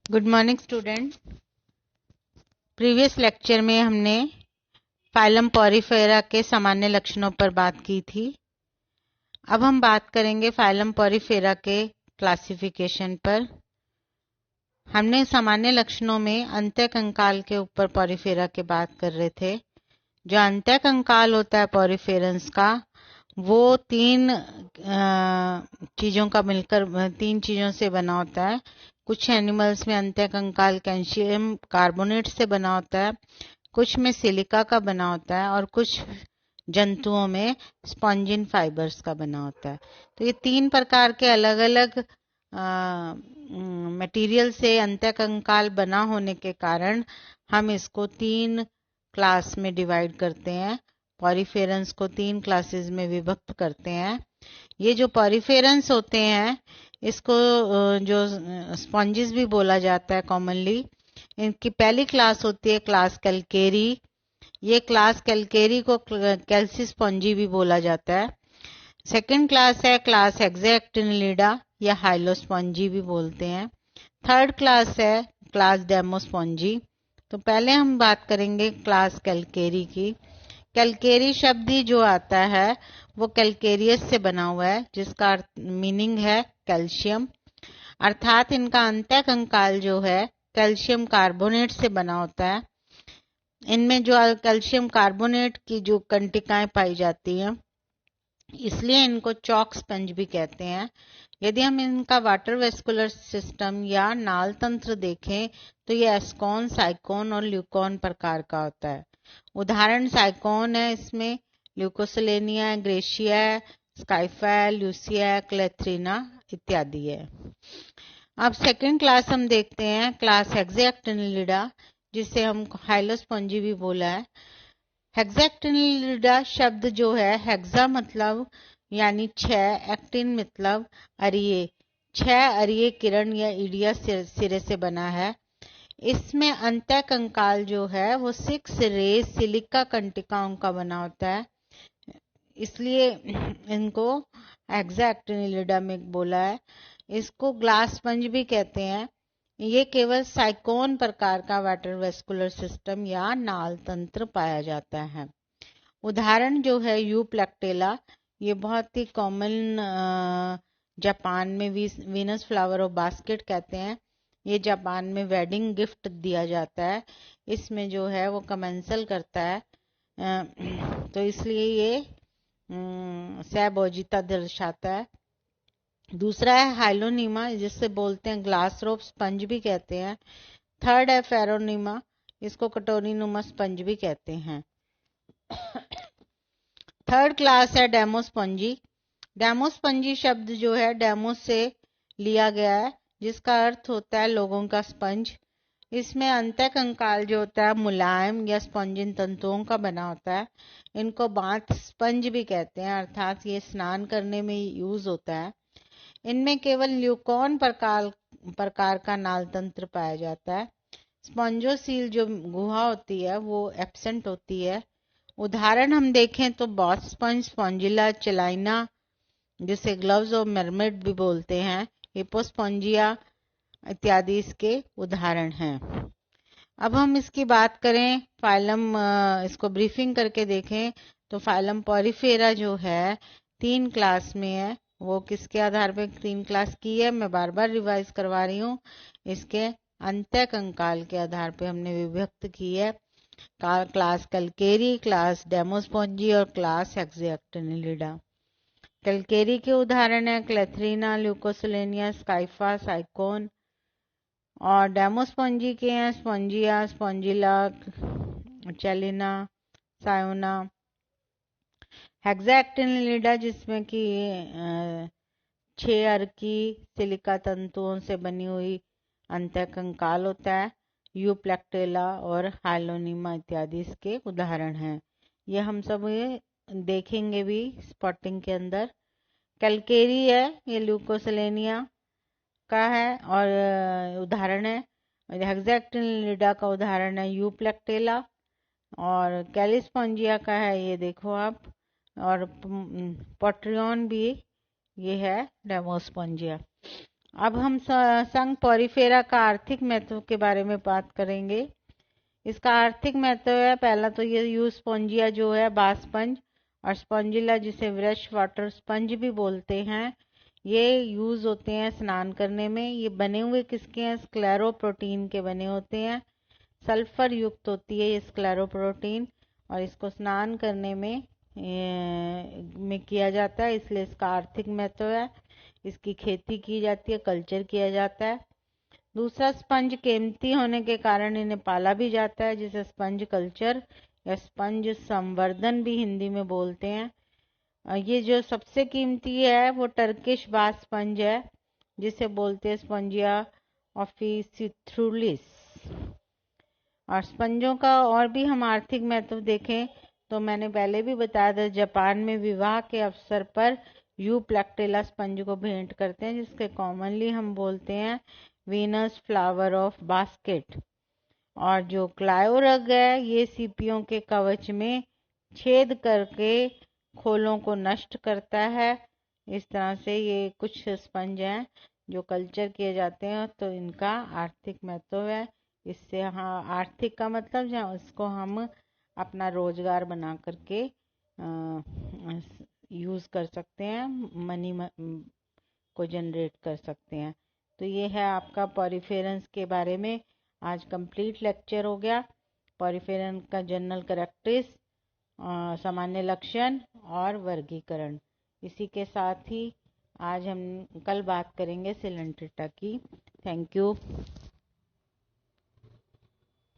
Good morning student. Previous lecture में हमने phylum Porifera के सामान्य लक्षणों पर बात की थी। अब हम बात करेंगे फाइलम पॉरीफेरा के क्लासिफिकेशन पर। हमने सामान्य लक्षणों में अंत्यकंकाल के ऊपर पॉरीफेरा के बात कर रहे थे। जो अंत्यकंकाल होता है पॉरीफेरंस का, वो तीन चीजों से बना होता है। कुछ एनिमल्स में अंत्यकंकाल कैल्शियम कार्बोनेट से बना होता है, कुछ में सिलिका का बना होता है और कुछ जंतुओं में स्पॉन्जिन फाइबर्स का बना होता है। तो ये तीन प्रकार के अलग अलग मटेरियल से अंत्यकंकाल बना होने के कारण हम इसको तीन क्लास में डिवाइड करते हैं। पॉरीफेरंस को तीन क्लासेस में विभक्त करते हैं। ये जो पॉरीफेरंस होते हैं, इसको जो स्पॉन्जिस भी बोला जाता है कॉमनली। इनकी पहली क्लास होती है क्लास कैलकेरी। ये क्लास कैलकेरी को कैल्सीस्पॉन्जी भी बोला जाता है। सेकंड क्लास है क्लास हेक्साक्टिनिलिडा या हाइलोस्पॉन्जी भी बोलते हैं। थर्ड क्लास है क्लास डेमोस्पॉन्जी। तो पहले हम बात करेंगे क्लास कैलकेरी की। कैलकेरी शब्द ही जो आता है वो कैलकेरियस से बना हुआ है, जिसका मीनिंग है कैल्शियम। अर्थात इनका अंत्यकंकाल जो है कैल्शियम कार्बोनेट से बना होता है। इनमें जो कैल्शियम कार्बोनेट की जो कंटिकाएं पाई जाती हैं, इसलिए इनको चॉक स्पंज भी कहते हैं। यदि हम इनका वाटर वेस्कुलर सिस्टम या नाल तंत्र देखें तो ये एस्कॉन, साइकोन और ल्यूकॉन प्रकार का होता है। उदाहरण साइकोन है, इसमें ल्यूकोसेलेनिया, ग्रेशिया, स्काइफा, ल्यूसिया, क्लेथ्रीना इत्यादि है। अब सेकंड क्लास हम देखते हैं क्लास हेक्साक्टिनिलिडा, जिसे हम हाइलोस्पॉन्जी भी बोला है। हेक्साक्टिनिलिडा शब्द जो है, हेक्सा मतलब यानी छह, एक्टिन मतलब अरिये, छह अरिये किरण या इडिया सिरे से बना है। इसमें अंत्यकंकाल जो है वो 6 रे सिलिका कंटिकाओं का बना होता है, इसलिए इनको हेक्साक्टिनिलिडा में बोला है। इसको ग्लास स्पंज भी कहते हैं। ये केवल साइकोन प्रकार का वाटर वेस्कुलर सिस्टम या नाल तंत्र पाया जाता है। उदाहरण जो है यूप्लेक्टेला, ये बहुत ही कॉमन जापान में वीनस फ्लावर ऑफ बास्केट कहते हैं। ये जापान में वेडिंग गिफ्ट दिया जाता है। इसमें जो है वो कमेंसल करता है, तो इसलिए ये सैबोजिता दर्शाता है। दूसरा है हाइलोनीमा, जिससे बोलते हैं ग्लास रोप स्पंज भी कहते हैं। थर्ड है फेरोनीमा, इसको कटोरी नुमा स्पंज भी कहते हैं। थर्ड क्लास है डेमोस्पंजी। डेमोस्पंजी शब्द जो है डेमोस से लिया गया है, जिसका अर्थ होता है लोगों का स्पंज। इसमें अंत्यकंकाल जो होता है मुलायम या स्पंजिन तंतुओं का बना होता है। इनको बाथ स्पंज भी कहते हैं, अर्थात ये स्नान करने में यूज होता है। इनमें केवल ल्यूकॉन प्रकार का नाल तंत्र पाया जाता है। स्पॉन्जोसील जो गुहा होती है वो एब्सेंट होती है। उदाहरण हम देखें तो बॉस स्पंज, स्पॉन्जिला चलाइना, जिसे ग्लव्स ऑफ मरमेड भी बोलते हैं, हिपोस्पॉन्जिया इत्यादि इसके उदाहरण हैं। अब हम इसकी बात करें फाइलम, इसको ब्रीफिंग करके देखें तो फाइलम पॉरीफेरा जो है तीन क्लास में है। वो किसके आधार पर तीन क्लास की है, मैं बार बार रिवाइज करवा रही हूँ। इसके अंत्यकंकाल के आधार पर हमने विभक्त की है। क्लास कैलकेरी, क्लास डेमोस्पॉन्जी और क्लास हेक्साक्टिनिलिडा। कैलकेरी के उदाहरण है क्लेथ्रीना, ल्यूकोसेलेनिया, स्काइफा, साइकोन। और डेमोस्पॉन्जी के हैं स्पॉन्जिया, स्पॉन्जिला, चेलिना, सायोना। हेक्साक्टिनिलिडा जिसमें कि 6 अर्की सिलिका तंतुओं से बनी हुई अंत्यकंकाल होता है। यूप्लेक्टेला और हाइलोनीमा इत्यादि इसके उदाहरण हैं। ये हम सब ये देखेंगे भी स्पॉटिंग के अंदर। कैलकेरी है, ये ल्यूकोसेलेनिया का है और उदाहरण है। हेक्साक्टिनिलिडा का उदाहरण है यूप्लेक्टेला। और कैलिस्पॉन्जिया का है, ये देखो आप। और पोट्रियन भी ये है डेमोस्पॉन्जिया। अब हम संघ पॉरीफेरा का आर्थिक महत्व के बारे में बात करेंगे। इसका आर्थिक महत्व है, पहला तो ये यूस्पोंजिया जो है बांस स्पंज, और स्पॉन्जिला जिसे फ्रेश वाटर स्पंज भी बोलते हैं, ये यूज होते हैं स्नान करने में। ये बने हुए किसके हैं? स्क्लेरोप्रोटीन के बने होते हैं। सल्फर युक्त होती है ये स्क्लेरोप्रोटीन, और इसको स्नान करने में किया जाता है, इसलिए इसका आर्थिक महत्व है। इसकी खेती की जाती है, कल्चर किया जाता है। दूसरा, स्पंज कीमती होने के कारण इन्हें पाला भी जाता है, जिसे स्पंज कल्चर या स्पंज संवर्धन भी हिंदी में बोलते हैं। ये जो सबसे कीमती है वो टर्किश बास स्पंज है, जिसे बोलते हैं स्पंजिया ऑफिसिथ्रुलिस। और स्पंजों का और भी हम आर्थिक महत्व देखें तो मैंने पहले भी बताया था, जापान में विवाह के अवसर पर यूप्लेक्टिला स्पंज को भेंट करते हैं, जिसके कॉमनली हम बोलते हैं वीनस फ्लावर ऑफ बास्केट। और जो क्लायोरग है ये सीपियों के कवच में छेद करके खोलों को नष्ट करता है। इस तरह से ये कुछ स्पंज हैं जो कल्चर किए जाते हैं, तो इनका आर्थिक महत्व है। इससे हाँ, आर्थिक का मतलब जहाँ उसको हम अपना रोजगार बना करके यूज कर सकते हैं, मनी को जनरेट कर सकते हैं। तो ये है आपका पॉरीफेरेंस के बारे में आज कंप्लीट लेक्चर हो गया। पॉरीफेरेंस का जनरल कैरेक्टरिस्टिक्स, सामान्य लक्षण और वर्गीकरण। इसी के साथ ही आज हम कल बात करेंगे सिलेंट्रिटा की। Thank you.